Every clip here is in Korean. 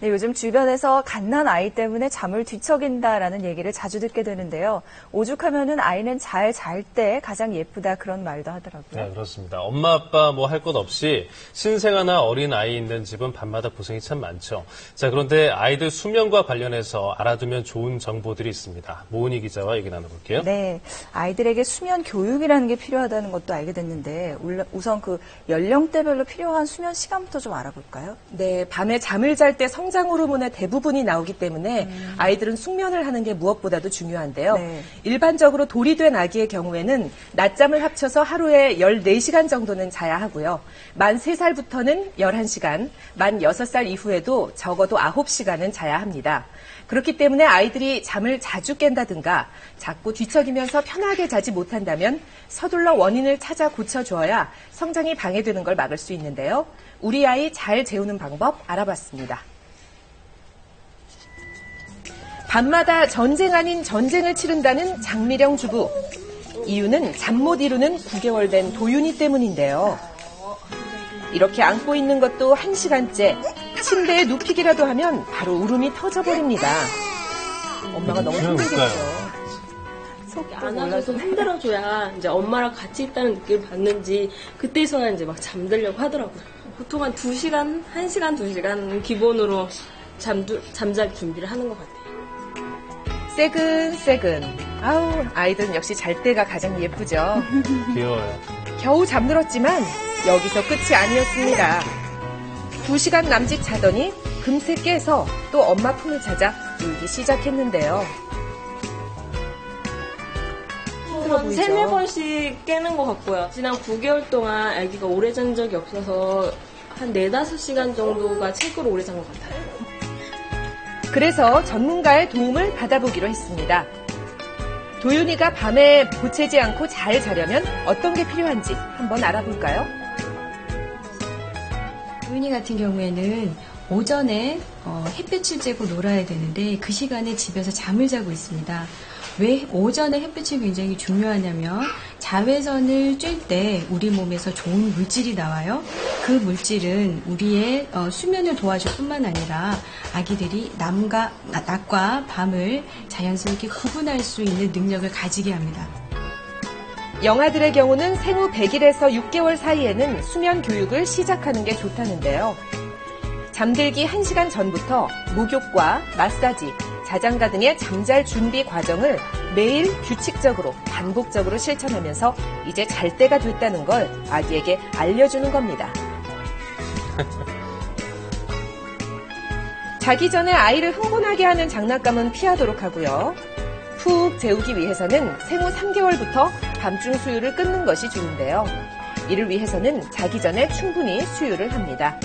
네, 요즘 주변에서 갓난 아이 때문에 잠을 뒤척인다라는 얘기를 자주 듣게 되는데요. 오죽하면은 아이는 잘 잘 때 가장 예쁘다 그런 말도 하더라고요. 네, 그렇습니다. 엄마, 아빠 뭐 할 것 없이 신생아나 어린 아이 있는 집은 밤마다 고생이 참 많죠. 자, 그런데 아이들 수면과 관련해서 알아두면 좋은 정보들이 있습니다. 모은희 기자와 얘기 나눠볼게요. 네, 아이들에게 수면 교육이라는 게 필요하다는 것도 알게 됐는데 우선 그 연령대별로 필요한 수면 시간부터 좀 알아볼까요? 네, 밤에 잠을 잘 때 성장 호르몬의 대부분이 나오기 때문에 아이들은 숙면을 하는 게 무엇보다도 중요한데요. 네. 일반적으로 돌이된 아기의 경우에는 낮잠을 합쳐서 하루에 14시간 정도는 자야 하고요. 만 3살부터는 11시간, 만 6살 이후에도 적어도 9시간은 자야 합니다. 그렇기 때문에 아이들이 잠을 자주 깬다든가 자꾸 뒤척이면서 편하게 자지 못한다면 서둘러 원인을 찾아 고쳐줘야 성장이 방해되는 걸 막을 수 있는데요. 우리 아이 잘 재우는 방법 알아봤습니다. 밤마다 전쟁 아닌 전쟁을 치른다는 장미령 주부. 이유는 잠 못 이루는 9개월 된 도윤이 때문인데요. 이렇게 안고 있는 것도 1시간째. 침대에 눕히기라도 하면 바로 울음이 터져버립니다. 엄마가 너무 힘들겠죠. 안아줘서 흔들어줘야 이제 엄마랑 같이 있다는 느낌을 받는지 그때서야 이제 막 잠들려고 하더라고요. 보통 한 2시간, 1시간, 2시간 기본으로 잠잘 준비를 하는 것 같아요. 새근새근. 아우, 아이들은 역시 잘 때가 가장 예쁘죠. 귀여워요. 겨우 잠들었지만 여기서 끝이 아니었습니다. 2시간 남짓 자더니 금세 깨서 또 엄마 품을 찾아 울기 시작했는데요. 힘들어 보이죠? 3-4번씩 깨는 것 같고요. 지난 9개월 동안 아기가 오래 잔 적이 없어서 한 4-5시간 정도가 최고로 오래 잔 것 같아요. 그래서 전문가의 도움을 받아보기로 했습니다. 도윤이가 밤에 보채지 않고 잘 자려면 어떤 게 필요한지 한번 알아볼까요? 도윤이 같은 경우에는 오전에 햇빛을 쬐고 놀아야 되는데 그 시간에 집에서 잠을 자고 있습니다. 왜 오전에 햇빛이 굉장히 중요하냐면 자외선을 쬐 때 우리 몸에서 좋은 물질이 나와요. 그 물질은 우리의 수면을 도와줄 뿐만 아니라 아기들이 낮과 밤을 자연스럽게 구분할 수 있는 능력을 가지게 합니다. 영아들의 경우는 생후 100일에서 6개월 사이에는 수면 교육을 시작하는 게 좋다는데요. 잠들기 1시간 전부터 목욕과 마사지, 자장가 등의 잠잘 준비 과정을 매일 규칙적으로 반복적으로 실천하면서 이제 잘 때가 됐다는 걸 아기에게 알려주는 겁니다. 자기 전에 아이를 흥분하게 하는 장난감은 피하도록 하고요. 푹 재우기 위해서는 생후 3개월부터 밤중 수유를 끊는 것이 좋은데요. 이를 위해서는 자기 전에 충분히 수유를 합니다.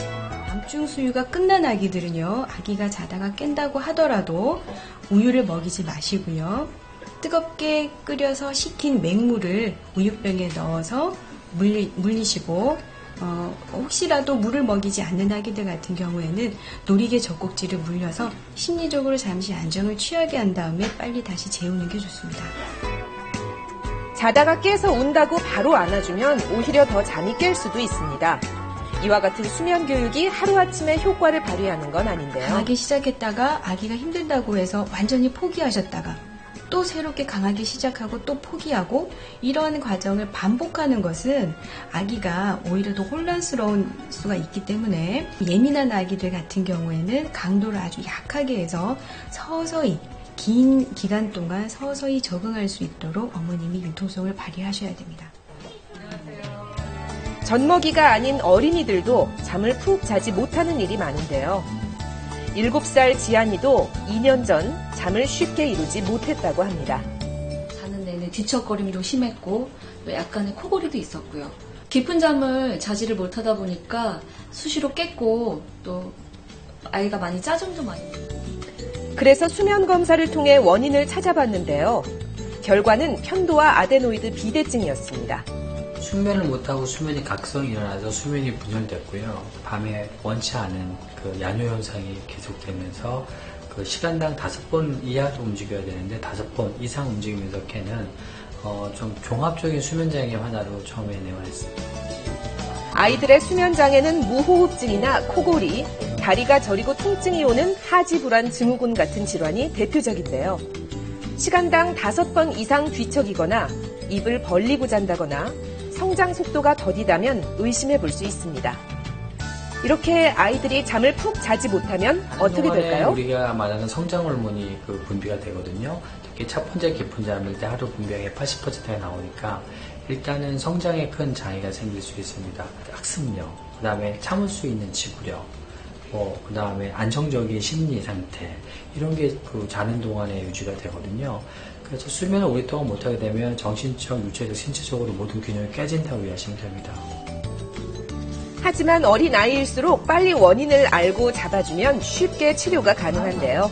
밤중 수유가 끝난 아기들은요, 아기가 자다가 깬다고 하더라도 우유를 먹이지 마시고요. 뜨겁게 끓여서 식힌 맹물을 우유병에 넣어서 물리시고, 혹시라도 물을 먹이지 않는 아기들 같은 경우에는 놀이개 젖꼭지를 물려서 심리적으로 잠시 안정을 취하게 한 다음에 빨리 다시 재우는 게 좋습니다. 자다가 깨서 운다고 바로 안아주면 오히려 더 잠이 깰 수도 있습니다. 이와 같은 수면 교육이 하루아침에 효과를 발휘하는 건 아닌데요. 강하게 시작했다가 아기가 힘들다고 해서 완전히 포기하셨다가 또 새롭게 강하게 시작하고 또 포기하고 이러한 과정을 반복하는 것은 아기가 오히려 더 혼란스러운 수가 있기 때문에 예민한 아기들 같은 경우에는 강도를 아주 약하게 해서 서서히 긴 기간 동안 서서히 적응할 수 있도록 어머님이 융통성을 발휘하셔야 됩니다. 젖먹이가 아닌 어린이들도 잠을 푹 자지 못하는 일이 많은데요. 7살 지안이도 2년 전 잠을 쉽게 이루지 못했다고 합니다. 자는 내내 뒤척거림도 심했고 또 약간의 코골이도 있었고요. 깊은 잠을 자지를 못하다 보니까 수시로 깼고 또 아이가 많이 짜증도 많이 내요. 그래서 수면 검사를 통해 원인을 찾아봤는데요. 결과는 편도와 아데노이드 비대증이었습니다. 숙면을 못하고 수면이 각성이 일어나서 수면이 분열됐고요. 밤에 원치 않은 그 야뇨 현상이 계속되면서 그 시간당 5번 이하도 움직여야 되는데 5번 이상 움직이면서 깨는 좀 종합적인 수면장애 하나로 처음에 내원했습니다. 아이들의 수면장애는 무호흡증이나 코골이, 다리가 저리고 통증이 오는 하지불안 증후군 같은 질환이 대표적인데요. 시간당 5번 이상 뒤척이거나 입을 벌리고 잔다거나 성장 속도가 더디다면 의심해 볼 수 있습니다. 이렇게 아이들이 잠을 푹 자지 못하면 어떻게 될까요? 우리가 말하는 성장 호르몬이 분비가 되거든요. 특히 첫 번째 깊은 잠일 때 하루 분비량의 80%가 나오니까 일단은 성장에 큰 장애가 생길 수 있습니다. 학습력, 그 다음에 참을 수 있는 지구력, 그 다음에 안정적인 심리 상태, 이런 게 자는 동안에 유지가 되거든요. 그래서 수면을 오랫동안 못하게 되면 정신적, 육체적, 신체적으로 모든 균형이 깨진다고 이해하시면 됩니다. 하지만 어린 아이일수록 빨리 원인을 알고 잡아주면 쉽게 치료가 가능한데요.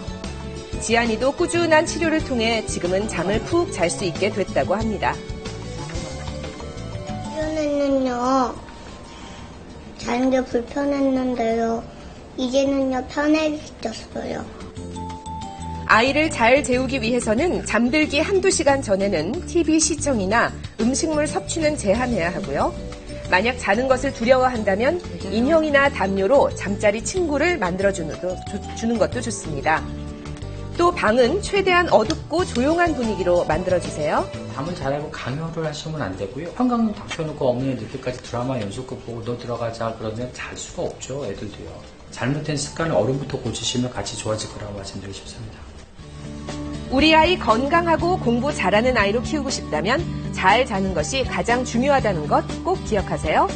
지안이도 꾸준한 치료를 통해 지금은 잠을 푹 잘 수 있게 됐다고 합니다. 예전에는요, 자는 게 불편했는데요. 이제는요, 편해졌어요. 아이를 잘 재우기 위해서는 잠들기 1~2시간 전에는 TV 시청이나 음식물 섭취는 제한해야 하고요. 만약 자는 것을 두려워한다면 인형이나 담요로 잠자리 친구를 만들어주는 것도 좋습니다. 또 방은 최대한 어둡고 조용한 분위기로 만들어주세요. 잠을 자라고 강요를 하시면 안 되고요. 현관문 닫혀놓고 어머니 늦게까지 드라마 연속극 보고 너 들어가자 그러면 잘 수가 없죠, 애들도요. 잘못된 습관을 어른부터 고치시면 같이 좋아질 거라고 말씀드리고 싶습니다. 우리 아이 건강하고 공부 잘하는 아이로 키우고 싶다면 잘 자는 것이 가장 중요하다는 것 꼭 기억하세요.